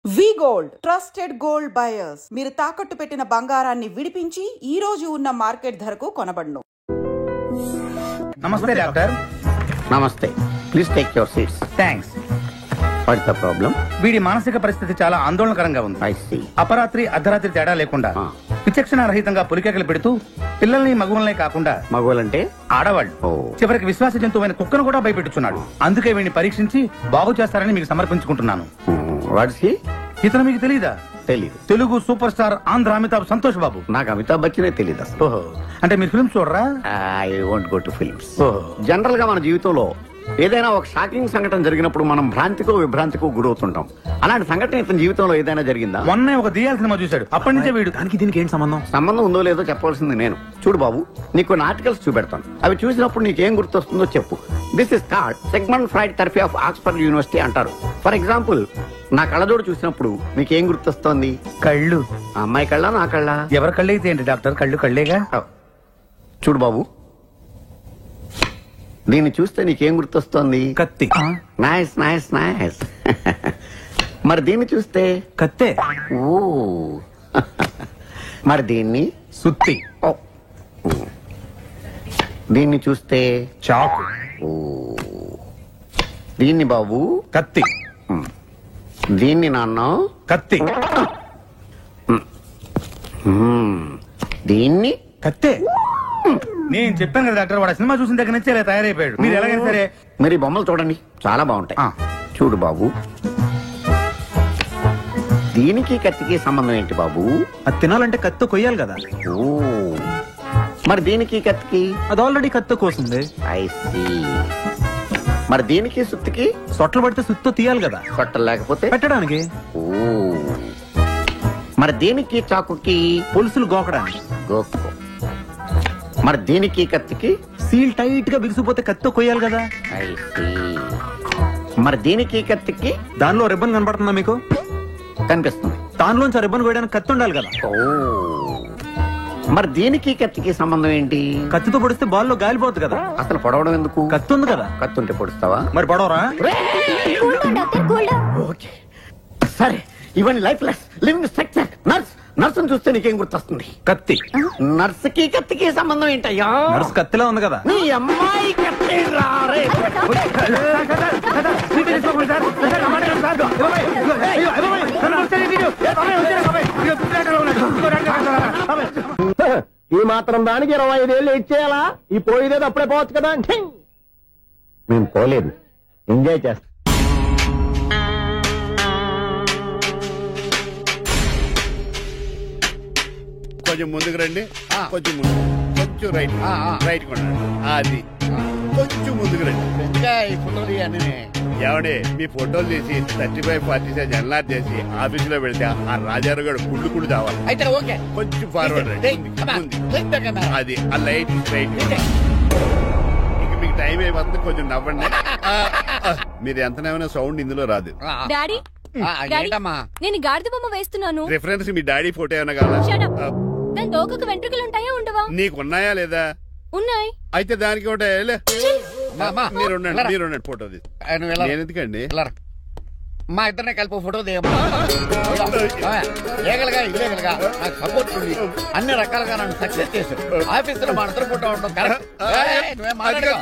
వి gold trusted gold buyers మీరు తాకట్టు పెట్టిన బంగారాన్ని విడిపించి ఈ రోజు ఉన్న మార్కెట్ ధరకు కొనబడును. నమస్తే డాక్టర్. నమస్తే. Please take your seats. Thanks. What's the problem? వీడి మానసిక పరిస్థితి చాలా ఆందోళనకరంగా ఉంది. I see. అపరాత్రి అర్ధరాత్రి తేడా లేకుండా విచక్షణ రహితంగా పులికేకలు పెడుతూ పిల్లల్ని మగువల్నే కాకుండా మగవాళ్ళంటే ఆడవాళ్ళు చివరికి విశ్వాస జంతువైన కుక్కను కూడా భయపెట్టుచున్నాడు. అందుకే వీడిని పరీక్షించి బాగు చేస్తారని మీకు సమర్పించుకుంటున్నాను. Watts he? ఇతను మీకు తెలీదా? తెలీదు. Telugu super star Andhra Amitabh Santosh Babu. నాకు అమితాబ్ బచ్చనే తెలీదు అసలు. ఓహో, అంటే మీరు ఫిల్మ్స్ చూడరా? I won't go to films. ఓహో. జనరల్ గా మన జీవితంలో ఏదైనా ఒక షాకింగ్ సంఘటన జరిగినప్పుడు మనం భ్రాంతికో విభ్రాంతికో గురవుతుంటాం. అలాంటి సంఘటన ఇతని జీవితంలో ఏదైనా జరిగిందా? మొన్నే ఒక దియాల సినిమా చూశాడు. అప్పటి నుంచే వీడు దానికి దీనికి ఏంటి సంబంధం? సంబంధం ఉందో లేదో చెప్పాల్సింది నేను. చూడు బాబు, నీకు ఆర్టికల్స్ చూపెడతాను. అవి చూసినప్పుడు నీకేం గుర్తొస్తుందో చెప్పు. This is called segment fried therapy of Oxford university అంటారు. ఫర్ ఎగ్జాంపుల్, నా కళ్ళజోడు చూసినప్పుడు నీకేం గుర్తొస్తోంది? కళ్ళు. ఆ అమ్మాయి కళ్ళ, నా కళ్ళ? ఎవరి కళ్ళు అయితే ఏంటి డాక్టర్, కళ్ళు కళ్ళేగా. చూడు బాబు, దీన్ని చూస్తే నీకేం గుర్తొస్తోంది? కత్తి. Nice nice nice. మరి దీన్ని చూస్తే? కత్తే. ఓ. మరి దీన్ని? సుత్తి. ఓ. దీన్ని చూస్తే? చాకు. ఓ. దీన్ని బాబు? కత్తి. దీన్ని నాన్న? కత్తి. దీన్ని? కత్తే. నేను చెప్పాను కదా డాక్టర్, వాడు సినిమా చూసిన దగ్గర నుంచి ఇలా తయారైపోయాడు. మీరు ఎలాగైనా సరే మరి బొమ్మలు చూడండి, చాలా బాగుంటాయి. చూడు బాబు, దీనికి కత్తికి సంబంధం ఏంటి బాబు? అది తినాలంటే కత్తి కొయ్యాలి కదా. ఓ. మరి దీనికి కత్తికి? అది ఆల్రెడీ కత్తి కోసింది. I see. మరి దీనికి సుత్తికి? సొట్టలు పడితే సుత్తో తీయాలి కదా. సొట్టలు లేకపోతే పెట్టడానికి. ఓ. మరి దీనికి చాకుకి? పులుసులు గోకడానికి. గోకో. మరి దీనికి కత్తికి? సీల్ టైట్ గా బిగిసిపోతే కత్తితో కొయ్యాలి కదా. I see. మరి దీనికి కత్తికి? దానిలో రిబ్బన్ కనపడుతుందా మీకు? కనిపిస్తుంది. దానిలోంచి ఆ రిబ్బన్ కొయ్యడానికి కత్తి ఉండాలి కదా. ఓ. మరి దీనికి కత్తికి సంబంధం ఏంటి? కత్తితో పొడిస్తే బాల్లో గాలిపోతుంది కదా. అసలు పొడవడం ఎందుకు? కత్తి ఉంది కదా. కత్తి ఉంటే పొడుస్తావా? మరి పొడవరా? ఓకే సరే. ఇవన్నీ lifeless living structure. Nurse. నర్సును చూస్తే నీకేం గుర్తొస్తుంది? కత్తి. నర్సుకి కత్తికి సంబంధం ఏంటయ్యా? నర్సు కత్తిలా ఉంది కదా. నీ అమ్మాయి కత్తి రారే. ఈ మాత్రం దానికి 25 ఏళ్ళు ఇచ్చేయాలా? ఈ పోయేదేదో అప్పుడే పోవచ్చు కదా. మేము పోలేదు, ఎంజాయ్ చేస్తాం. కొంచెం ముందుకు రండి, కొంచెం ముందు, కొంచెం రైట్, రైట్ కొనండి. అది కొంచెం ముందుకు రండి. ఏమండి, మీ ఫోటోలు తీసి 35, 40 సైజ్ ఎన్లార్ చేసి ఆఫీసులో పెడితే ఆ రాజారావు గారు కుళ్ళు చావాలి. అయితే ఓకే, కొంచెం ఫార్వర్డ్ రండి. అది ఆ లైట్ రైట్. ఇక మీకు టైం అయిపోతుంది, కొంచెం నవ్వండి. మీరు ఎంతనేమైనా సౌండ్ ఇందులో రాదు. డాడీ, ఏంటమ్మా? నేను గాడిద బొమ్మ వేస్తున్నాను. రిఫరెన్స్ మీ డాడీ ఫోటో ఏమైనా కావాలా? దాని దోకకు వెంట్రుకలు ఉంటాయా ఉండవా? నీకున్నాయా లేదా? ఉన్నాయి. అయితే దానికి ఒకటే. మీరు ఉండండి, ఫోటో తీసి. నేను ఎందుకండి? మా ఇద్దరిని కలిపి ఫోటో దిగమ్మా. లీగల్గా ఇల్లీగల్గా నాకు సపోర్ట్ ఉంది. అన్ని రకాలుగా నన్ను సక్సెస్ చేశారు. ఆఫీసులో మా ఇద్దరు ఫోటో ఉండడం కరెక్ట్. నువ్వేం మాట్లాడుకో.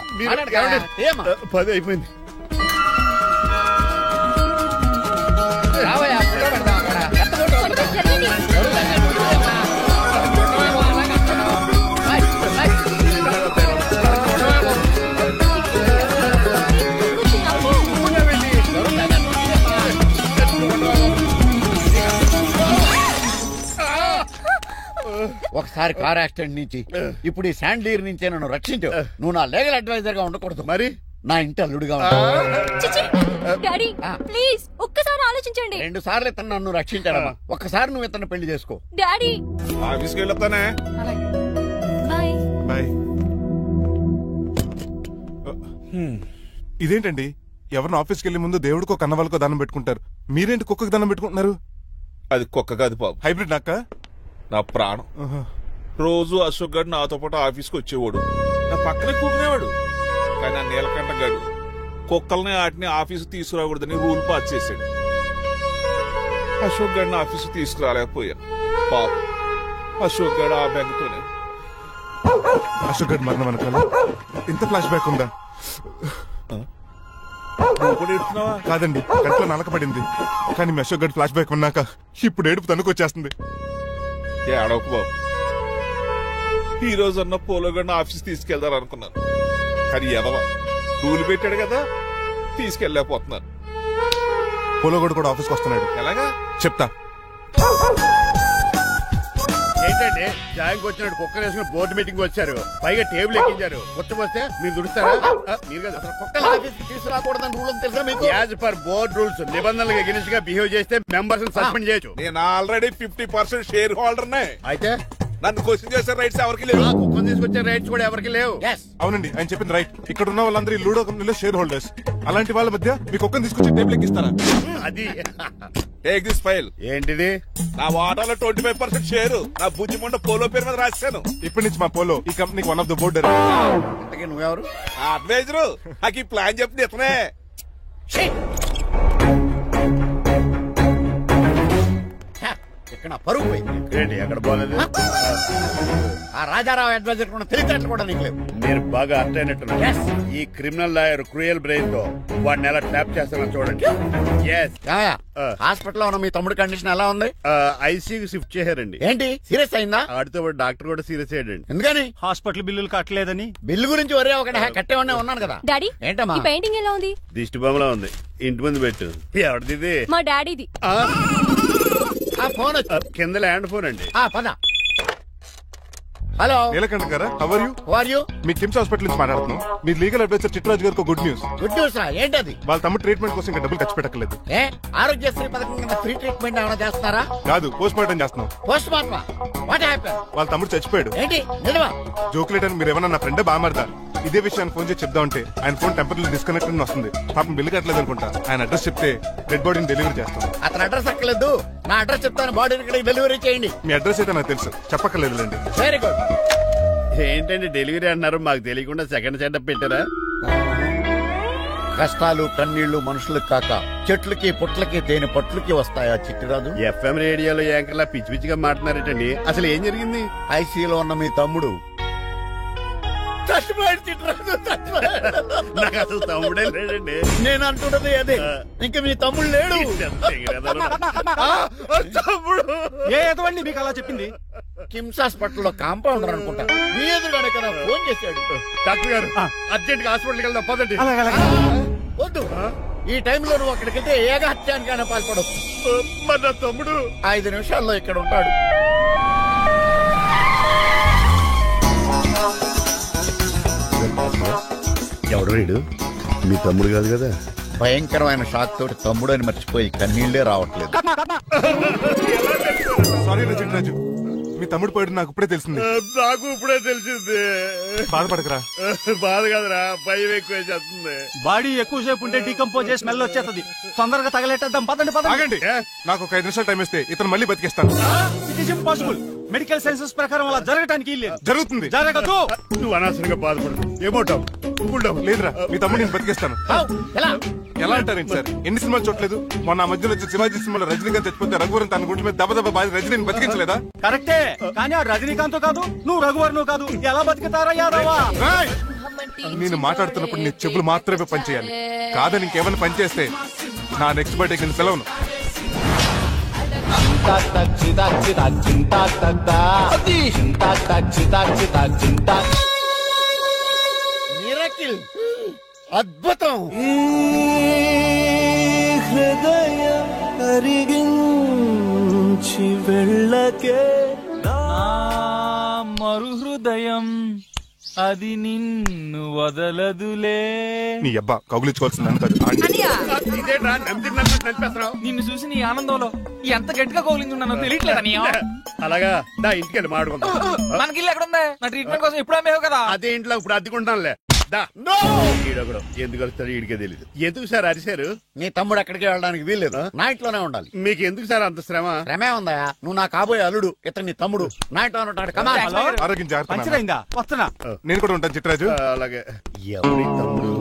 10 అయిపోయింది. రావయ్యా, ఫోటో పెడతాం అక్కడ. ఎంత ఫోటో ఒకసారి కార్ యాక్సిడెంట్ నుంచి, ఇప్పుడు ఈ శాండ్లీర్ నుంచే నన్ను రక్షించు. నువ్వు నా లీగల్ అడ్వైజర్ గా ఉండకూడదు, మరి నా ఇంటి అల్లుడుగా డాడీ ప్లీజ్ ఒక్కసారి ఆలోచించండి. 2 సార్లు ఇతను నన్ను రక్షించాడమ్మా. ఒక్కసారి నువ్వు ఇతను పెళ్లి చేసుకో. డాడీ ఆఫీస్కి వెళ్ళొస్తానే. బాయ్. బాయ్. ఇదేంటండి, ఎవరిని ఆఫీస్కి వెళ్లే ముందు దేవుడికో కన్నవాళ్ళకో దండం పెట్టుకుంటారు, మీరేంటి కుక్కకి దండం పెట్టుకుంటున్నారు? అది కుక్క కాదు బాబు, హైబ్రిడ్ నక్క. నా ప్రాణం. రోజు అశోక్ గడు నాతో పాటు ఆఫీస్కి వచ్చేవాడు, నా పక్కనే కూకునేవాడు. కానీ ఆ నీలకంఠ గడు కుక్కల్ని వాటిని ఆఫీసు తీసుకురాకూడదని రూల్ పాస్ చేశాడు. అశోక్ గడిని ఆఫీస్ తీసుకురాలేకపోయాను. పాప అశోక్ గడ ఆ బెంగతోనే. అశోక్ గడ్ మరణం వెనకాల ఇంత ఫ్లాష్ బ్యాక్ ఉందా? కాదండి, కంట్లో నలకబడింది. కానీ మీ అశోక్ గడ్ ఫ్లాష్ బ్యాక్ ఉన్నాక ఇప్పుడు ఏడుపు తనుకొచ్చేస్తుంది. ఏడవకు బాబు. ఈ రోజు అన్న పోలో గడిని ఆఫీస్ తీసుకెళ్దాం అనుకున్నాను, కానీ ఎదవా రూల్ పెట్టాడు కదా, తీసుకెళ్ళలేకపోతున్నాను. పోలోగోడు కూడా ఆఫీస్కి వస్తున్నాడు. ఎలాగా చెప్తా. ఏంటండి జాయింగ్ వచ్చినట్టు కుక్కర్ వేసుకుని బోర్డు మీటింగ్ వచ్చారు, పైగా టేబుల్ ఎక్కించారు. వస్తే మీరు దుడుస్తారా? మీరు కదా అసలు కుక్కల ఆఫీస్కి తీసుకురాకూడదని రూల్ తెలుసా మీకు? యాజ్ పర్ బోర్డ్ రూల్స్ నిబంధనలకు ఎగెనిస్ట్ గా బిహేవ్ చేస్తే మెంబర్స్ సస్పెండ్ చేయొచ్చు. నేను ఆల్రెడీ 50% షేర్ హోల్డర్ నే. అయితే నన్ను క్వశ్చన్ చేసే రైట్స్ ఎవరికి లేవు. కుక్కను తీసుకొచ్చే రైట్స్ కూడా ఎవరికి లేవు. అవునండి, ఆయన చెప్పింది రైట్. ఇక్కడ ఉన్న వాళ్ళందరూ ఈ లూడో కంపెనీలో షేర్ హోల్డర్స్. అలాంటి వాళ్ళ మధ్య మీ కుక్కను తీసుకొచ్చి టేబుల్ ఎక్కిస్తారా? అది టేక్ దిస్ ఫైల్. ఏంటిది? నా వాటాలో 25% షేరు నా బుజ్జిమండ పోలో పేరు మీద రాశాను. ఇప్పటి నుంచి మా పోలో ఈ కంపెనీకి వన్ ఆఫ్ ద బోర్డు. నువ్వెవరు? అడ్వైజరు. నాకు ఈ ప్లాన్ చెప్పింది ఇతనే. ఇక్కడ పరుగు పోయింది. ఏంటి ఎక్కడ బాగాలేదు? ఆ రాజారావు అడ్వైజర్ కూడా తెలియటట్లు కూడా నీకు లేవు. మీరు బాగా అర్థ అయినట్టున్నారు. ఈ క్రిమినల్ లాయర్ క్రూయల్ బ్రెయిన్ తో వాడిని ఎలా ట్రాప్ చేస్తానో చూడండి. హాస్పిటల్ లో ఉన్న మీ తమ్ముడి కండిషన్ ఎలా ఉంది? ఐసీయూకి షిఫ్ట్ చేశారండి. ఏంటి సీరియస్ అయిందా? ఆడితో డాక్టర్ కూడా సీరియస్ అయ్యాడండి. ఎందుకని? హాస్పిటల్ బిల్లులు కట్టలేదని. బిల్లు గురించి ఒరే ఒకటి కట్టేవాడినే ఉన్నాను కదా. డాడీ ఏంటమ్మా ఈ పెయింటింగ్ ఎలా ఉంది? దిష్టి బొమ్మలా ఉంది. ఇంటి ముందు పెట్టు. ఎవరిది? మా డాడీది. ఆ ఫోన్ కింద ల్యాండ్ ఫోన్ అండి. పద. హలో నీలకంఠ గారా, how are you? Who are you? మీ కిమ్స్ హాస్పిటల్ నుంచి మాట్లాడుతున్నాం. మీ లీగల్ అడ్వైజర్ చిట్రాజు గారికి గుడ్ న్యూస్. గుడ్ న్యూస్ రా, ఏంటది? వాళ్ళ తమ్ముడు ట్రీట్మెంట్ కోసం ఇంకా డబ్బులు ఖర్చు పెట్టలేదు. ఏ ఆరోగ్యశ్రీ పథకం కింద ఫ్రీ ట్రీట్మెంట్ ఏమైనా చేస్తారా? కాదు, పోస్ట్ మార్టం చేస్తున్నాం. పోస్ట్ మార్టమా? What happen? వాళ్ళ తమ్ముడు చచ్చిపోయాడు. ఏంటి నిజమా? జోకులేట్ అని మీరు ఏమన్నా నా ఫ్రెండ్ బామారదా? ఇదే విషయాన్ని ఫోన్ చేసి చెప్దామంటే ఆయన ఫోన్ టెంపరీ డిస్కనెక్ట్ అని వస్తుంది. పాపం బిల్లు కట్టలేదు అనుకుంటా. ఆయన అడ్రస్ చెప్తే డెడ్ బాడీని డెలివరీ చేస్తాం. అతని అడ్రస్ అక్కర్లేదు, నా అడ్రస్ చెప్తాను. బాడీని ఇక్కడ డెలివరీ చేయండి. మీ అడ్రస్ అయితే నాకు తెలుసు, చెప్పక్కర్లేదులేండి. Very good. ఏంటండి డెలివరీ అన్నారు, మాకు తెలియకుండా సెకండ్ సెటప్ పెట్టారా? కష్టాలు కన్నీళ్లు మనుషులకు కాక చెట్లకి పుట్లకి తేనె పట్లకి వస్తాయా చిట్టిరాజు? ఎఫ్ఎం రేడియోలో యాంకర్లా పిచ్చి పిచ్చిగా మాట్లాడారటండి. అసలు ఏం జరిగింది? ఐసీలో ఉన్న మీ తమ్ముడు చచ్చిపోయాడు చిట్టిరాజు, చచ్చిపోయాడు. నాకు అసలు తమ్ముడే లేడండి. నేను అంటున్నది అదే. ఇంకా మీ తమ్ముడు లేడు. తమ్ముడు ఏదండి మీకు అలా చెప్పింది? కిమ్స్ హాస్పిటల్లో కాంపౌండర్ అనుకుంటా. మీ ఎదురుగానే కదా ఫోన్ చేశాడు. డాక్టర్ గారు అర్జెంట్ గా హాస్పిటల్కి వెళ్దాం పదండి. వద్దు, ఈ టైంలో నువ్వు అక్కడికి వెళ్తే ఏకహత్యానికైనా పాల్పడవచ్చు. మరి నా తమ్ముడు 5 నిమిషాల్లో ఇక్కడ ఉంటాడు. ఎవడు వీడు? మీ తమ్ముడు కాదు కదా? భయంకరమైన షాక్ తోటి తమ్ముడు అని మర్చిపోయి కన్నీళ్లే రావట్లేదు. సారీ చిట్రాజు, మీ తమ్ముడు పోయాడు నాకు ఇప్పుడే తెలిసింది. నాకు ఇప్పుడే తెలిసింది. బాధపడకరా. బాధ కాదురా, భయం ఎక్కువ చేస్తుంది. బాడీ ఎక్కువసేపు ఉంటే డీకంపోజ్ చేసి స్మెల్ వచ్చేస్తుంది. తొందరగా తగలెట్టేద్దాం. పదండి పదండి. ఆగండి, నాకు ఒక 5 నిమిషాలు టైం ఇస్తే ఇతను మళ్ళీ బతికేస్తాను. It is impossible. Medical sciences ప్రకారం అలా జరగటానికి లేదు. జరుగుతుంది. జరగదు. నువ్వు అనవసరంగా బాధపడదు. ఏమోటావు? లేదురా, మీ తమ్ముడు నేను బతికేస్తాను. ఎలా అంటారేంటి సార్? ఎన్ని సినిమాలు చూడలేదు? మొన్న ఆ మధ్యలో వచ్చే శివాజీ సినిమాలో రజనీకాంత్ చచ్చిపోతే రఘువరన్ తన గుండె మీద దెబ్బ బాధ రజనీని బతికించలేదా? కరెక్టే, కానీ ఆ రజనీకాంత్ కాదు, నువ్వు రఘువర్ను కాదు. ఎలా బతుకుతారా యాదవా? నేను మాట్లాడుతున్నప్పుడు నీ చెవులు మాత్రమే పనిచేయాలి. కాదని ఇంకేమైనా పనిచేస్తే నా నెక్స్ట్ బర్త్డే కింద సెలవును. మిరకిల్, అద్భుతం. హృదయం అరిగించి వెళ్ళకే మరు హృదయం అది నిన్ను వదలదులే. నీ అబ్బా కౌగులించుకోవాల్సిందని కాదు. నిన్ను చూసి నీ ఆనందంలో ఎంత గట్టిగా కౌగిలించున్నానో తెలియట్లేదా? అలాగా దా ఇంటికి వెళ్ళి మాడుకుందాం. మనకి ఇల్లు ఎక్కడ ఉంది? నా ట్రీట్మెంట్ కోసం ఎప్పుడు అమ్మేవు కదా. అదే ఇంట్లో ఇప్పుడు అద్దెకుంటానులే. ఎందుకు వస్తాడు వీడికే తెలీదు. ఎందుకు సార్ అరిశారు? నీ తమ్ముడు ఎక్కడికి వెళ్ళడానికి వీల్లేదు, నా ఇంట్లోనే ఉండాలి. మీకు ఎందుకు సార్ అంత శ్రమ? శ్రమే ఉందా? నువ్వు నా కాబోయే అల్లుడు, ఇతను నీ తమ్ముడు, నా ఇంట్లోనే ఉంటాడు. ఆరోగ్యం జాగ్రత్త. మంచిదైందా? వస్తున్నా. నేను కూడా ఉంటాను చిట్రాజు. అలాగే. ఎవరి తమ్ముడు?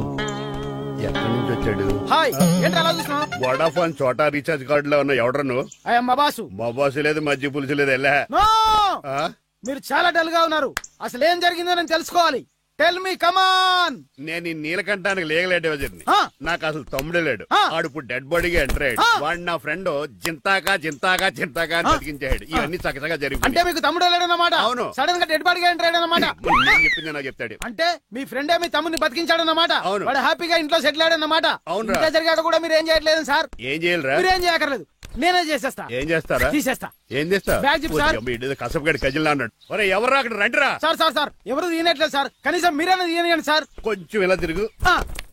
ఎక్కడి నుంచి వచ్చాడు? హాయ్ ఏంటి అలా చూస్తున్నావు? వడాఫోన్ చోటా రీఛార్జ్ కార్డు లో ఉన్న ఎవడరు నువ్వు? మా బాసు. మా బాసు లేదు, మజ్జి పులుసు లేదు. వెళ్ళా. నో! మీరు చాలా డల్ గా ఉన్నారు. అసలు ఏం జరిగిందో నేను తెలుసుకోవాలి. టెల్ మీ కమాన్. నేను ఈ నీలకంఠానికి లీగలేట్ వజర్ని. నాకు అసలు తమ్ముడే లేడు. ఆడు ఇప్పుడు డెడ్ బాడీగా ఎంటర్ అయ్యాడు. వాడు నా ఫ్రెండ్ జింతాగా అని బతికించాడు. ఇవన్నీ చక్కగా జరిగి. అంటే మీకు తమ్ముడే లేడన్నమాట? అవును. సడన్ గా డెడ్ బాడీగా ఎంటర్ అయ్యాడన్నమాట. చెప్పింది నాకు చెప్తాడు. అంటే మీ ఫ్రెండే మీ తమ్ముని బతికించాడన్నమాట. అవును. వాడు హ్యాపీగా ఇంట్లో సెటిల్ అయ్యాడన్నమాట. అవును. ఇంత జరిగాక కూడా మీరు ఏం చేయట్లేదు సార్. ఏం చేయాలరా? మీరేం చేయక్కర్లేదు, నేనే చేసేస్తా. ఏం చేస్తారా? తీసేస్తా. ఏం చేస్తా? బ్యాగ్ చెప్పు సార్. కసపగడి కజిల్లా అన్నాడు. ఒరే ఎవరు అక్కడ రండిరా. సార్ ఎవరు తీయనట్లేదు సార్. కనీసం మీరైనా తీయనియండి సార్. కొంచెం ఇలా తిరుగు.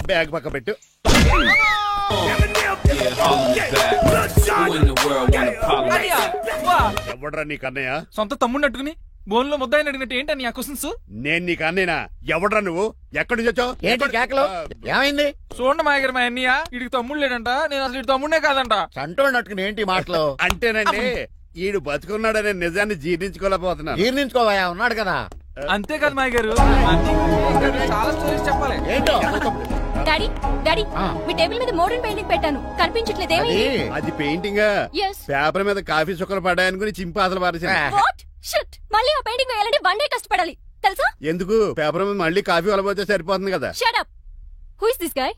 బ్యాగ్ పక్క పెట్టు. ఎవడరా నీ కన్నయ్య? సొంత తమ్ముడిని అట్టుకుని బోన్ లో ముద్దాయిని అడిగినట్టు ఏంటని ఆ క్వశ్చన్స్? నేను నీ కన్నయ్యనా? ఎవడరా నువ్వు? ఎక్కడి నుంచి వచ్చావు? ఏంటి కేకలు? ఏమైంది? చూడండి మాయగారు మా అన్నయ్య ఇడికి తమ్ముడు లేడంట. నేను అసలు ఇటు తమ్ముడే కాదంట. చంటోడినట్టుకుని ఏంటి మాటలు? అంటేనండి ఈడు బతుకున్నాడనే నిజాన్ని జీర్ణించుకోలేకపోతున్నా. జీర్ణించుకోవా, ఉన్నాడు కదా. అంతేకాదు మాయగారు, చాలా స్టోరీస్ చెప్పాలి. ఏంటో డాడీ మీ టేబుల్ మీద మోడర్న్ పెయింటింగ్ పెట్టాను, కనిపించట్లేదు. అది పెయింటింగ్. Yes. పేపర్ మీద కాఫీ చుక్కలు పడ్డాయనుకుని చింపాసలు పారేసాను. What? Shit. మళ్ళీ ఆ పెయింటింగ్ వేయాలంటే 1 day కష్టపడాలి తెలుసా? ఎందుకు? పేపర్ మీద మళ్ళీ కాఫీ వలపోతే సరిపోతుంది కదా. Shut up. Who is this guy?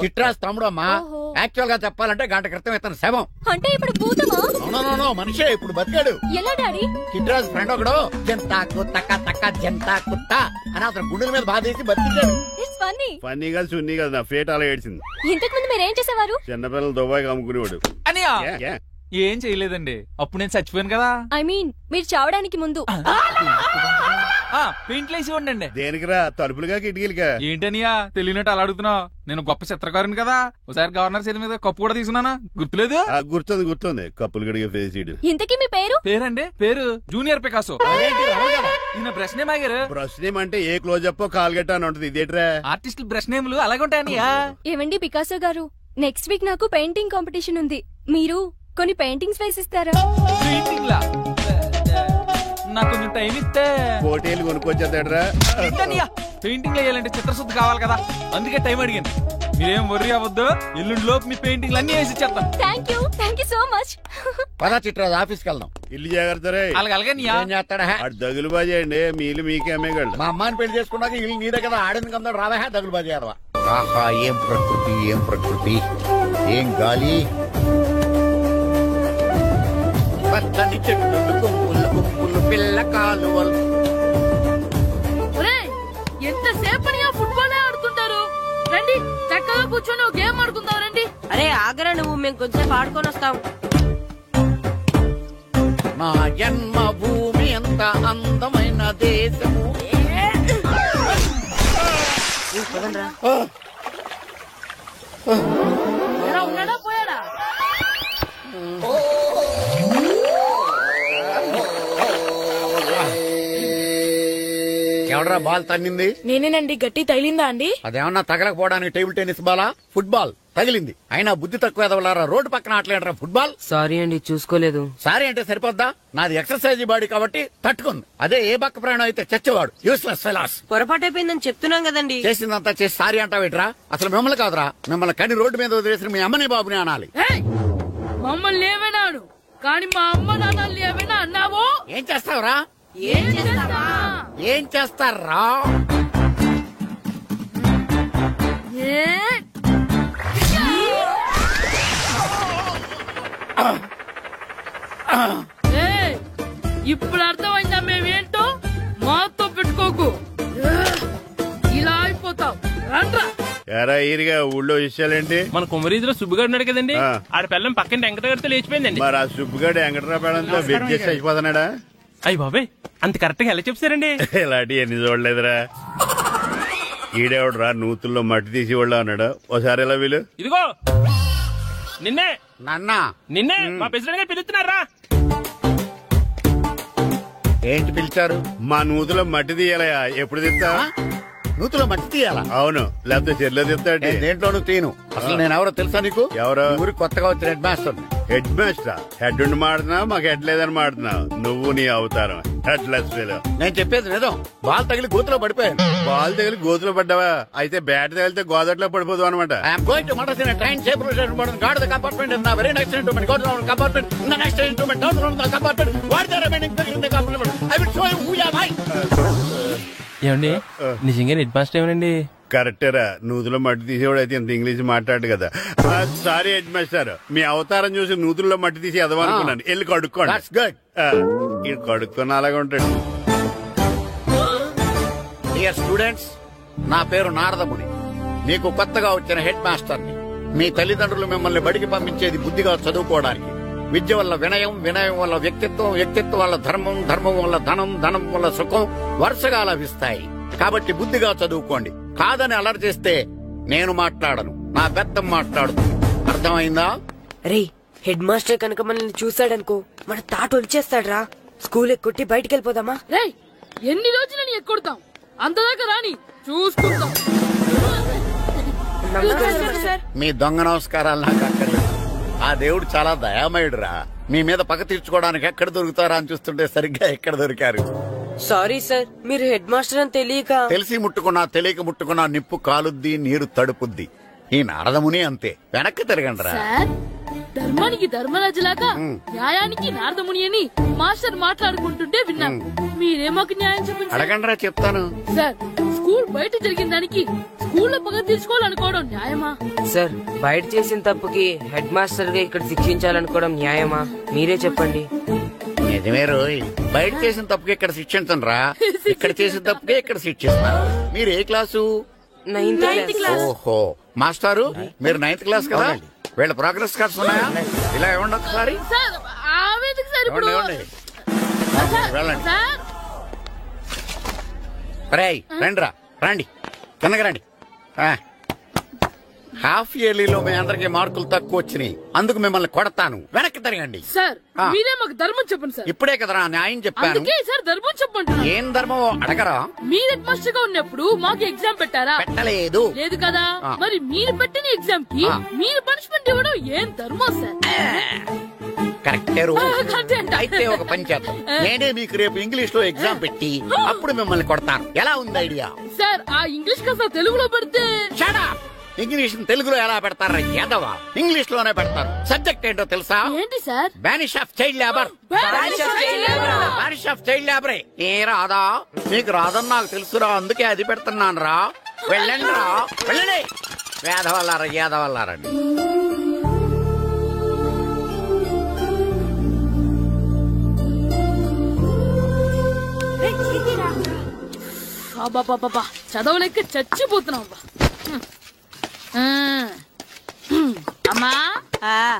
చిట్రాజ్ తమ్ముడు అమ్మా. యాక్చువల్ గా చెప్పాలంటే గంట క్రితం ఇతను శవం. అంటే ఇప్పుడు భూతమా? నో మనిషే ఇప్పుడు బతికాడు. ఎలా డాడీ? చిట్రాజ్ ఫ్రెండ్ ఒకడు జంతాకు తక్క జంతా కుత్త అని అతను గుండెల మీద బాధేసి బతికాడు. It's funny. ఫన్నీ కదా సున్నీ కదా. నా ఫేట్ అలా ఏడ్చింది. ఇంతకు ముందు మీరు ఏం చేసేవారు? చిన్నపిల్లలు దుబాయ్ అమ్ముకునేవాడు. అనియా ఏం చేయలేదండి. అప్పుడు నేను చచ్చిపోయాను కదా. ఐ మీన్ మీరు చావడానికి ముందు. పెయింట్లు వేసి ఉండండి. దేనికిరా? తలుపులుగా కిటికీలుగా? ఏంటనియా తెలియనట్టు అలా అడుగుతున్నావు? నేను గొప్ప చిత్రకారుని కదా. ఒకసారి గవర్నర్ చేతి మీద కప్పు కూడా తీసుకున్నానా? గుర్తులేదు? గుర్తుంది. కప్పులు గడిగే ఫేస్. ఇంతకీ మీ పేరు? పేరండి పేరు జూనియర్ పికాసో. ఈయన బ్రష్ నేమ్ ఆగారు. బ్రష్ నేమ్ అంటే ఏ క్లోజప్ కాల్గెట్ అని ఉంటది. ఇదేట్రా? ఆర్టిస్టుల బ్రష్ నేమ్లు అలాగే ఉంటాయనియా. ఏమండి పికాసో గారు, నెక్స్ట్ వీక్ నాకు పెయింటింగ్ కాంపిటీషన్ ఉంది. మీరు కొన్ని పెయింటింగ్స్ వేసిస్తారా? పెయింటింగ్ లా నాకు కొంచెం టైం ఇస్తే పోటీలు కొనుక్కొచ్చేద్దాడ్రా. పెయింటింగ్ వేయాలంటే చిత్రశుద్ధి కావాలి కదా, అందుకే టైం అడిగాను. మీరేం వర్రీ అవ్వద్దు, ఎల్లుండి లోపు మీ పెయింటింగ్ అన్ని వేసి ఇచ్చేస్తాను. Thank you so much. పదా చిట్రాజ్ ఆఫీస్కి వెళ్దాం. ఇల్లు జాగ్రత్త. అలాగే ఏం చేస్తాడా? దగులు బాజీ అండి. మీలు మీకే అమ్మేగాళ్ళు. మా అమ్మాయిని పెళ్లి చేసుకున్నాక ఇల్లు నీదే కదా. ఆడింది కదా రావా దగులు బాజీ ఆడవా. ఆహా ఏం ప్రకృతి ఏం గాలి. పచ్చని చెట్లు గుంపులు పిల్ల కాలువలు. ఎంతసేపు ఫుట్బాల్ ఆడుతుంటారు? రండి చక్కగా కూర్చొని ఒక గేమ్ ఆడుకుందాం రండి. అరే ఆగరా నువ్వు, మేము కొంచెం ఆడుకొని వస్తాం. మా జన్మ భూమి ఎంత అందమైన దేశము. ఉన్నాడా పోయాడా? ఎవడరా బాల్ తన్నింది? నేనేనండి. గట్టి తగిలిందా అండి? అదేమన్నా తగలకపోవడానికి టేబుల్ టెన్నిస్ బాలా? ఫుట్బాల్ తగిలింది. అయినా బుద్ధి తక్కువ ఎదవలారా రోడ్డు పక్కన ఆటలేడరా ఫుట్బాల్. సారీ అండి చూసుకోలేదు. సారీ అంటే సరిపోద్దా? నాది ఎక్సర్సైజ్ బాడీ కాబట్టి తట్టుకుంది. అదే ఏ బక్క ప్రాణం అయితే చచ్చేవాడు. Useless fellas. పొరపాటు అయిపోయిందని చెప్తున్నాం కదండి. చేసిందంతా చేసి సారీ అంటావేట్రా? అసలు మిమ్మల్ని కాదురా, మిమ్మల్ని కని రోడ్డు మీద వదిలేసిన మీ అమ్మని బాబుని అనాలి. మమ్మల్ని ఏమైనాడు కానీ మా అమ్మ నాన్నల్ని ఏమైనా అన్నావో? ఏం చేస్తావురా? ఏం చేస్తారా? ఇప్పుడు అర్థమైందా మేమేంటో? మాతో పెట్టుకోకు, ఇలా అయిపోతావు. రండ్రా. ఎరా ఈరిగా ఊళ్ళో విషయాలేంటి? మన కుమరీధిలో సుబ్బుగాడు ఉన్నాడు కదండి, ఆడ పిల్లం పక్కన వెంకటగారితో లేచిపోయిందండి. మరి ఆ సుబ్బుగాడు వెంకటరాపేడంతో వెజ్ అయిపోతున్నాడా? అయ్యి బాబాయ్ అంత కరెక్ట్ గా ఎలా చెప్తారండి? ఇలాంటి ఎన్ని చూడలేదురా. ఈడేవడరా నూతుల్లో మట్టి తీసి వాళ్ళు అన్నాడు. ఓసారి ఎలా వీలు? ఇదిగో నిన్నే నిన్నే మా ప్రెసిడెంట్ గారు పిలుస్తున్నారా? ఏంటి పిలిచారు? మా నూతులో మట్టి తీయాలయా. ఎప్పుడు తీస్తా? నూతులో మట్టి తీయాలా? అవును, లేకపోతే చెర్లో తీస్తాడు. దేంట్లోనూ తీను. అసలు నేను ఎవరో తెలుసా నీకు? ఎవరో? ఊరికి కొత్తగా వచ్చిన head master. Head master head ఉండి మాడుతున్నావు మాకు హెడ్ లేదని మాడుతున్నావు నువ్వు నీ అవతారం హెడ్ లెస్ నేను చెప్పేది నిజం. బాల్ తగిలి గోతులో పడిపోయాను. బాల్ తగిలి గోతులో పడ్డావా? అయితే బ్యాట్ తగిలితే గోదట్లో పడిపోదు అనమాట. ఐఎమ్ గోయింగ్ టు మడసిన train safeguard the compartment in the very next instrument. Go to the compartment in the next instrument. Down to the compartment. What the remaining in the compartment? I will show you who you are. ఏమండి నిజంగా head master ఏమనండి? కరెక్టేరా, నూతులో మట్టి తీసేవాడు అయితే ఇంత English మాట్లాడు కదా. Sorry head master, మీ అవతారం చూసి నూతుల్లో మట్టి తీసి ఎదవనుకున్నాను. వెళ్ళి కడుక్కోండి. ఇది కడుక్కొని అలాగే ఉంటాడు. డియర్ స్టూడెంట్స్, నా పేరు నారదముని. మీకు కొత్తగా వచ్చిన హెడ్ మాస్టర్ని. మీ తల్లిదండ్రులు మిమ్మల్ని బడికి పంపించేది బుద్ధిగా చదువుకోవడానికి. విద్య వల్ల వినయం, వినయం వల్ల వ్యక్తిత్వం, వ్యక్తిత్వం వల్ల ధర్మం, ధర్మం వల్ల ధనం, ధనం వల్ల సుఖం వరుసగా లభిస్తాయి. కాబట్టి బుద్ధిగా చదువుకోండి. కాదని అలర్ చేస్తే నేను మాట్లాడను, నా పెద్దం మాట్లాడుతుంది. అర్థమైందా? రే, హెడ్ మాస్టర్ కనుక మనల్ని చూసాడనుకో మన తాట వచ్చేస్తాడ్రా. స్కూల్ ఎక్కొట్టి బయటికి వెళ్ళిపోదామా? రే, ఎన్ని రోజులు నీ ఎక్కొడతాం? అంతదాకా రాని చూసుకుంటాం. మీ దొంగ నమస్కారాలు నాకు అక్కర్లేదు. ఆ దేవుడు చాలా దయామయుడురా. మీ మీద పగ తీర్చుకోవడానికి ఎక్కడ దొరుకుతారా అని చూస్తుంటే సరిగ్గా ఎక్కడ దొరికారు. సారీ సార్, మీరు హెడ్ మాస్టర్ అని తెలియక. తెలిసి ముట్టుకున్నా తెలియక ముట్టుకున్నా నిప్పు కాలుద్ది, నీరు తడుపుద్ది. ఈ నారదముని అంతే. వెనక్కి తిరగండిరా. ధర్మానికి ధర్మరాజులాగా న్యాయానికి నారదముని అని మాస్టర్ మాట్లాడుకుంటుంటే విన్నాం. మీరేమోకి న్యాయం చెప్పండి. అడగండిరా, చెప్తాను. సార్, స్కూల్ బయట జరిగిన దానికి స్కూల్లో పగ తీర్చుకోవాలనుకోవడం న్యాయమా? సార్, బయట చేసిన తప్పుకి హెడ్ మాస్టర్ గా ఇక్కడ శిక్షించాలనుకోవడం న్యాయమా? మీరే చెప్పండి. నిజమే రోయ్, బయట చేసిన తప్పుకి ఇక్కడ శిక్షించను రా. ఇక్కడ చేసిన తప్పుకే ఇక్కడ శిక్షిస్తున్నారు. మీరు ఏ క్లాసు? 9th class. ఓహో, మాస్టారు మీరు 9th క్లాస్ కదా? వీళ్ళ ప్రోగ్రెస్ కార్డ్స్ ఉన్నాయా? ఇలా ఇవ్వండి ఒకసారి. వెళ్ళండి. రేయ్, రండిరా, రండి, కిందకి రండి. హాఫ్ ఇయర్లీలో మీ అందరికి మార్కులు తక్కువ వచ్చినాయి. అందుకు మిమ్మల్ని కొడతాను. వెనక్కి తిరగండి. సార్, మీరే మాకు ధర్మం చెప్పండి సార్. ఇప్పుడే కదరా న్యాయం చెప్పాను. సార్, ధర్మం చెప్పండి. ఏం ధర్మం అడగరా? మీరు హెడ్ మాస్టర్ గా ఉన్నప్పుడు మాకు ఎగ్జామ్ పెట్టారా? పెట్టలేదు. లేదు కదా? మరి మీరు పెట్టిన ఎగ్జామ్ కి మీరు పనిష్మెంట్ ఇవ్వడం ఏం ధర్మం సార్? కరెక్టే. అయితే ఒక పని చేద్దాం. నేనే మీకు రేపు ఇంగ్లీష్ లో ఎగ్జామ్ పెట్టి అప్పుడు మిమ్మల్ని కొడతాను. ఎలా ఉంది ఐడియా? సార్, ఆ ఇంగ్లీష్ కాస్త తెలుగులో పెడితే. ఇంగ్లీష్ తెలుగులో ఎలా పెడతారా యాదవా? ఇంగ్లీష్ లోనే పెడతారు. సబ్జెక్ట్ ఏంటో తెలుసా? ఏంటి sir? Banish of child labour. Banish of child labour. ఏ రాదా? మీకు రాదని నాకు తెలుసురా, అందుకే అది పెడుతున్నాను రా. వెళ్ళండి రా, వెళ్ళండి. వేదవల్లారా, యాదవల్లారండి. బాబా, చదవలేక చచ్చిపోతున్నాం. అమ్మా,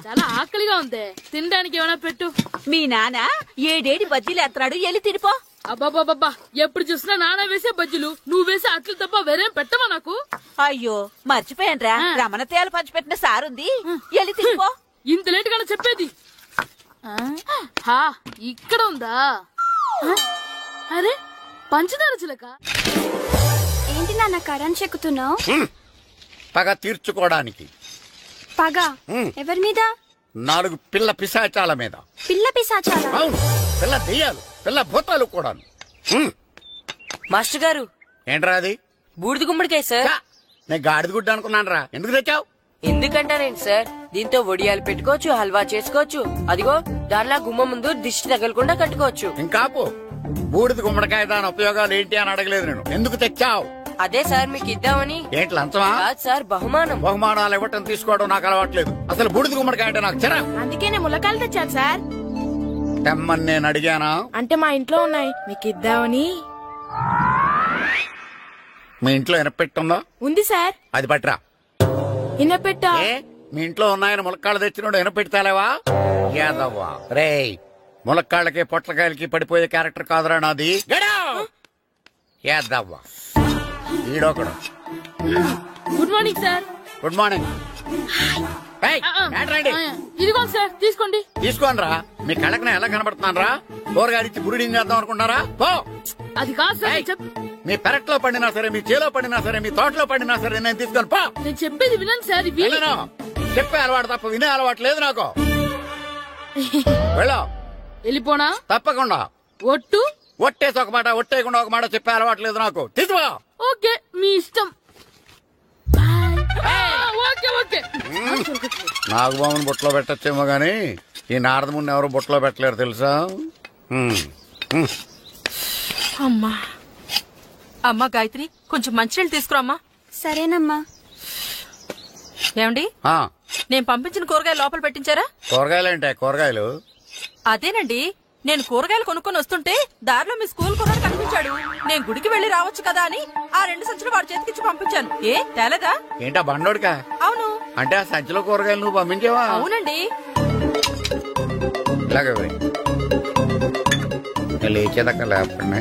చాలా ఆకలిగా ఉంది. తినడానికి ఏమైనా పెట్టు. మీ నాన్న ఏడేడి బజ్జీలు ఎత్తాడు, ఎల్లి తినిపో. అబ్బాబాబా, ఎప్పుడు చూసినా నాన్న వేసే బజ్జీలు, నువ్వు వేసే అట్లు తప్ప వేరేం పెట్టవా నాకు? అయ్యో, మర్చిపోయానురా, రమణ తేలు పంచిపెట్టిన సారుంది, ఎల్లి తినిపో. ఇంత లేట్ గా చెప్పేది. ఇక్కడ ఉందా? అరే, పంచదార చిలక. ఏంటి నాన్న కరెంట్ చెక్కుతున్నావు? పగ తీర్చుకోవడానికి. పగ ఎవరి మీద? 4 పిల్ల పిశాచాల మీద. పిల్ల పిశాచాల? అవును, పిల్ల దెయ్యాలు, పిల్ల భూతాలు కూడా. మాస్టర్ గారు. ఏంట్రా అది? బూడిద గుమ్మడికాయ సార్. నేను గాడిద గుడ్డ అనుకున్నాను రా. ఎందుకు తెచ్చావు? ఎందుకంటారేంటి సార్, దీంతో వడియాలు పెట్టుకోవచ్చు, హల్వా చేసుకోవచ్చు. అదిగో దానిలా గుమ్మ ముందు దిష్టి తగలకుండా కట్టుకోవచ్చు. ఇంకాపు, బూడిద గుమ్మడికాయ దాని ఉపయోగాలు ఏంటి అని అడగలేదు నేను. ఎందుకు తెచ్చావు? అదే సార్ మీకు ఇద్దామని. ఏంటి లంచమా? కాదు సార్, బహుమానం. బహుమానాలు ఇవ్వటం తీసుకోవడం నాకు అలవాట్లేదు. అసలు బూడిద గుమ్మడికాయ అంటే నాకు చెరా. అందుకే నేను ములకాయలు తెచ్చాను సార్. తెమ్మని నేను అడిగానా? అంటే మా ఇంట్లో ఉన్నాయి, మీకు ఇద్దామని. మీ ఇంట్లో ఎనపెట్టుందా? ఉంది సార్. అది పట్రా. ఇనపెట్టా? మీ ఇంట్లో ఉన్నాయని ములక్కాళ్ళు తెచ్చినోడు ఎనపెట్టాలేవా? యాదవ్వా రేయ్, ములక్కాళ్ళకి పొట్లకాయలకి పడిపోయే క్యారెక్టర్ కాదురా నాది. యాదవ్వా ఈడొకడు. Good morning sir. Good morning. ఇదిగో సార్, తీసుకోండి. తీసుకోండి రా. మీ కళ్ళకి నేను ఎలా కనబడుతున్నాను రా? కూరగాయలిచ్చి బురిడింగ్ చేద్దాం అనుకుంటున్నారా? పో. అది కాదు సార్. మీ పెరట్లో పండినా సరే, మీ చేలో పండినా సరే, మీ తోటలో పండినా సరే నేను తీసుకొని పో. నేను చెప్పేది వినండి సార్. చెప్పే అలవాటు తప్ప వినే అలవాటు లేదు నాకు. వెళ్ళో. వెళ్ళిపోనా? తప్పకుండా. ఒట్టు? ఒట్టేసి ఒక మాట, ఒట్టేయకుండా ఒక మాట చెప్పే అలవాట్లేదు నాకు. తీసుకో. ఓకే, మీ ఇష్టం. Okay okay. నాగబాబుని బుట్టలో పెట్టచ్చేమో గాని ఈ నారదముని ఎవరు బుట్టలో పెట్టలేరు తెలుసా. అమ్మా అమ్మా గాయత్రి, కొంచెం మంచినీళ్ళు తీసుకురామ్మా. సరేనమ్మా. ఏమండి, నేను పంపించిన కూరగాయలు లోపల పెట్టించారా? కూరగాయలేంటే కూరగాయలు? అదేనండి, నేను కూరగాయలు కొనుక్కొని వస్తుంటే దారిలో మీ స్కూల్ కుర్రాడు కనిపించాడు. నేను గుడికి వెళ్లి రావచ్చు కదా అని ఆ 2 సంచులు వాడి చేతికిచ్చి పంపించాను. ఏ తేలేదా? ఏంటా బండోడికా? అవును. అంటే ఆ సంచిలో కూరగాయలు నువ్వు పంపించావా? అవునండి. ఇలాగే లేచేదాకా లేకపోయినా.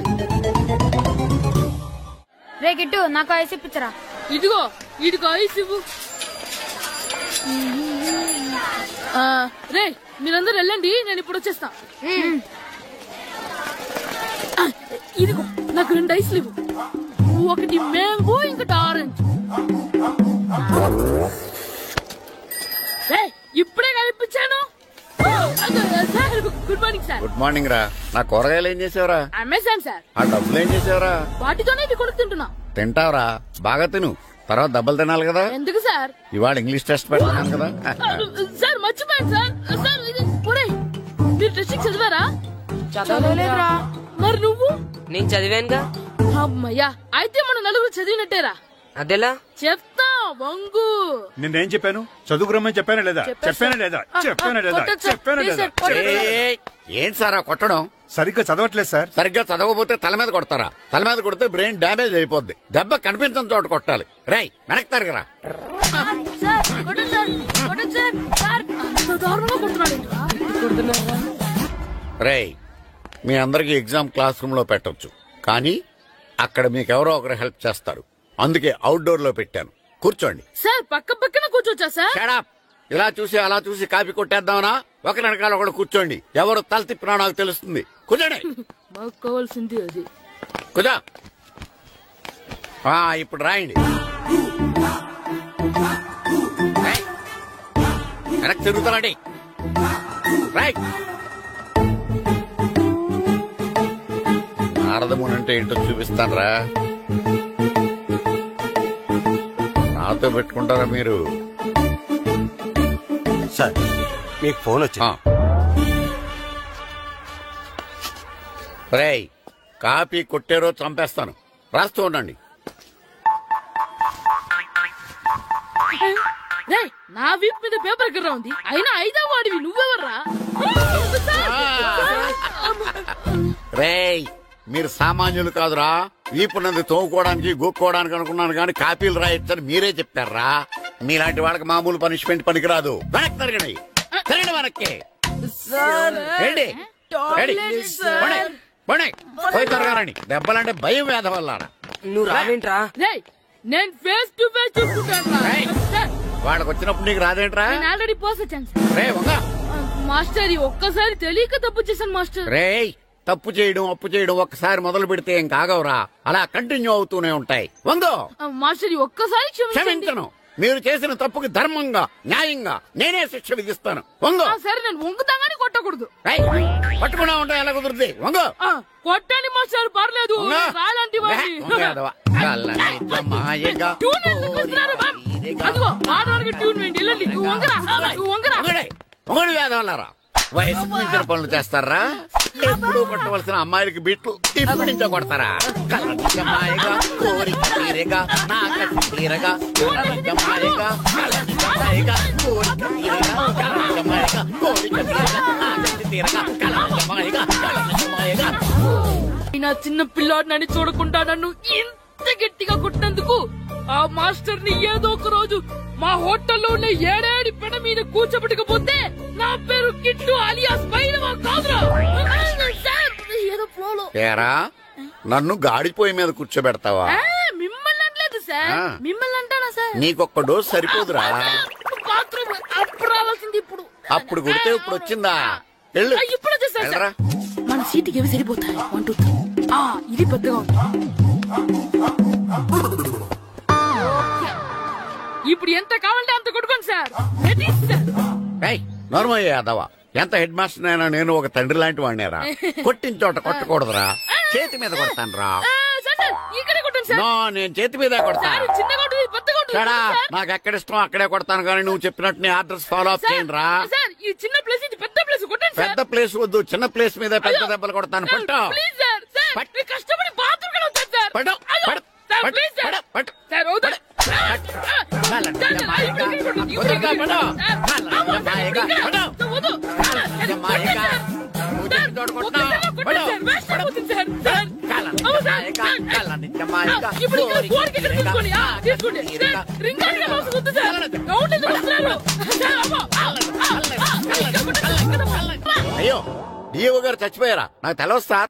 రే గిట్టు, నాకు ఐస్ ఇప్పించరా. ఇదిగో ఇదిగో ఐస్ ఇవ్వు. రే మీరందరూ వెళ్ళండి, నేను ఇప్పుడు వచ్చేస్తా. ఇదిగో నాకు 2 ఐస్లు ఇవ్వు. ఒకటి మ్యాంగో, ఇంకటి ఆరెంజ్. ఇప్పుడే కనిపించాను. Good morning sir. Good morning రా. నా కూరగాయలు ఏం చేసావురా? Amazon sir. ఆ డబ్బులు ఏం చేసావురా? వాటితోనే ఇవి కొనుక్కు తింటున్నా. తింటావురా, బాగా తిను. తర్వాత డబ్బులు తినాలి కదా. ఎందుకు సార్? ఇవాళ ఇంగ్లీష్ టెస్ట్ పెడతాను కదా. సార్ మర్చిపోయాను సార్. సార్ మీరు టెస్టింగ్ చదివారా? చదవలేదురా. మరి నువ్వు? నేను చదివానుగా. అమ్మయ్యా, అయితే మనం నలుగురు చదివినట్టేరా. అదెలా? చెప్తా వంగు. నిన్నేం చెప్పాను? చదువుకురమ్మని చెప్పానా లేదా? చెప్పానా లేదా? చెప్పానా లేదా? చెప్పానా లేదా? ఏం సారా కొట్టడం? సరిగ్గా చదవట్లేదు సార్. సరిగ్గా చదవకపోతే తల మీద కొడతారా? తల మీద కొడితే బ్రెయిన్ డ్యామేజ్ అయిపోద్ది. దెబ్బ కనిపించిన చోట కొట్టాలి. రై వెనక్కి తరగరా. రై మీ అందరికి ఎగ్జామ్ క్లాస్ రూమ్ లో పెట్టొచ్చు, కానీ అక్కడ మీకెవరో ఒకరు హెల్ప్ చేస్తారు. అందుకే అవుట్డోర్ లో పెట్టాను. కూర్చోండి. సార్ పక్క పక్కన కూర్చోచ్చా సార్? Shut up. ఇలా చూసి అలా చూసి కాపీ కొట్టేద్దామనా? ఒకరి వెనకాల ఒకడు కూర్చోండి. ఎవరు తల తిప్పినా నాకు తెలుస్తుంది. కూర్చోండి. మాకు కావాల్సింది అది. కూర్చో. ఇప్పుడు రాయండి. వెనక్కి తిరుగుతానండి. రైట్. నారదముని అంటే ఏంటో చూపిస్తానరా. నాతో పెట్టుకుంటారా మీరు? సార్ మీకు ఫోన్ వచ్చింది. రేయ్ కాపీ కొట్టారో చంపేస్తాను. రాస్తూ ఉండండి. నా వీప్ మీద పేపర్ ఎక్కడ ఉంది? అయినా 5వ వాడివి నువ్వెవర్రా? రేయ్ మీరు సామాన్యులు కాదురా. వీపున్నది తోముకోవడానికి గోక్కోవడానికి అనుకున్నాను కానీ కాపీలు రాయొచ్చని మీరే చెప్పారా. మీలాంటి వాళ్ళకి మామూలు పనిష్మెంట్ పనికిరాదు. వెనక్కి తిరగండి. తిరగండి వెనక్కి. పోయి తిరగారండి. దెబ్బలంటే భయం వేద వల్ల. నువ్వు రావేంట్రా? నేను ఫేస్ టు ఫేస్ చూసుకుంటాను. వాళ్ళకి వచ్చినప్పుడు నీకు రాదేంట్రా? నేను ఆల్రెడీ పోస్ వచ్చాను మాస్టర్. ఒక్కసారి తెలియక తప్పు చేశాను మాస్టర్. రేయ్ తప్పు చేయడం అప్పు చేయడం ఒక్కసారి మొదలు పెడితే ఏం కాగవరా. అలా కంటిన్యూ అవుతూనే ఉంటాయి. వందో మాస్టర్ ఒక్కసారి క్షమించను. మీరు చేసిన తప్పుకి ధర్మంగా న్యాయంగా నేనే శిక్ష విధిస్తాను. వంగో. సరే నేను వంగుతాగాని కొట్టకూడదు. పట్టుకున్నా ఉంటా ఎలా కుదురుద్ది. వంగో. కొట్టండి మాస్టర్ పర్లేదు. రాలంటి ట్యూన్ వేయండి. వెళ్ళండి. నువ్వు వంగడు వేదవల్లారా. వయసు మించిన పనులు చేస్తారా? ఎప్పుడు కొట్టవలసిన అమ్మాయిలకి బిట్లు ఇప్పుడు నుంచో కొడతారా? కలజమాయగా కోరిక తీరగా నాకసి తీరగా కలజమాయగా కలజమాయగా కోరిక తీరగా కలజమాయగా కోరిక తీరగా నాకసి తీరగా కలజమాయగా కలజమాయగా. నా చిన్న పిల్లాడు నన్ను చూడకుండా నన్ను ఇంత గట్టిగా కొట్టినందుకు ఆ మాస్టర్ ని ఏదో ఒక రోజు మా హోటల్లో ఉన్న 7 పెడ మీద కూర్చోబెట్టకపోతే నా పేరు కిట్టు అలియాస్ బైరవా కాదురా. ఏదో ఫ్లోలో. ఏరా నన్ను గాడిపోయి మీద కూర్చోబెడతావా? మిమ్మల్ని అనలేదు సార్. మిమ్మల్ని అంటానా సార్? నీకొక్క డోస్ సరిపోదురా. బాత్రూమ్ అప్పుడు రావాల్సింది ఇప్పుడు. అప్పుడు కొడితే ఇప్పుడు వచ్చిందా? ఇప్పుడు వచ్చేసా. మన సీటుకి ఏవి సరిపోతాయి? 1 2 3. ఇది పెద్దగా ఉంది. ఇప్పుడు ఎంత కావాలంటే అంత కొట్టుకోండి సార్. నోర్మయ్య యాదవ ఎంత హెడ్ మాస్టర్ అయినా నేను ఒక తండ్రి లాంటి వాడినేరా. కొట్టిన చోట కొట్టకూడదురా, చేతి మీద కొడతాను రా. ఇక్కడే కొట్టండి సార్. నో, నేను చేతి మీద కొడతా. చిన్న కొట్టు, పెద్ద కొట్టు. నాకు ఎక్కడ ఇష్టం అక్కడే కొడతాను, కానీ నువ్వు చెప్పినట్టు నీ ఆర్డర్స్ ఫాలో అప్ చేయండి రా. సార్ ఈ చిన్న ప్లేస్ ఇది పెద్ద ప్లేస్ కొట్టండి సార్. పెద్ద ప్లేస్ వద్దు, చిన్న ప్లేస్ మీద పెద్ద దెబ్బలు కొడతాను. పట్టు ప్లీజ్ సార్. సార్ నేను కష్టపడి బాత్రూమ్ కూడా వచ్చాను సార్. పట్టు అయ్యో, సార్ ప్లీజ్ సార్. సార్ వద్దు. అయ్యో, డిఓ గారు చచ్చిపోయారా? నాకు తెలవదు సార్.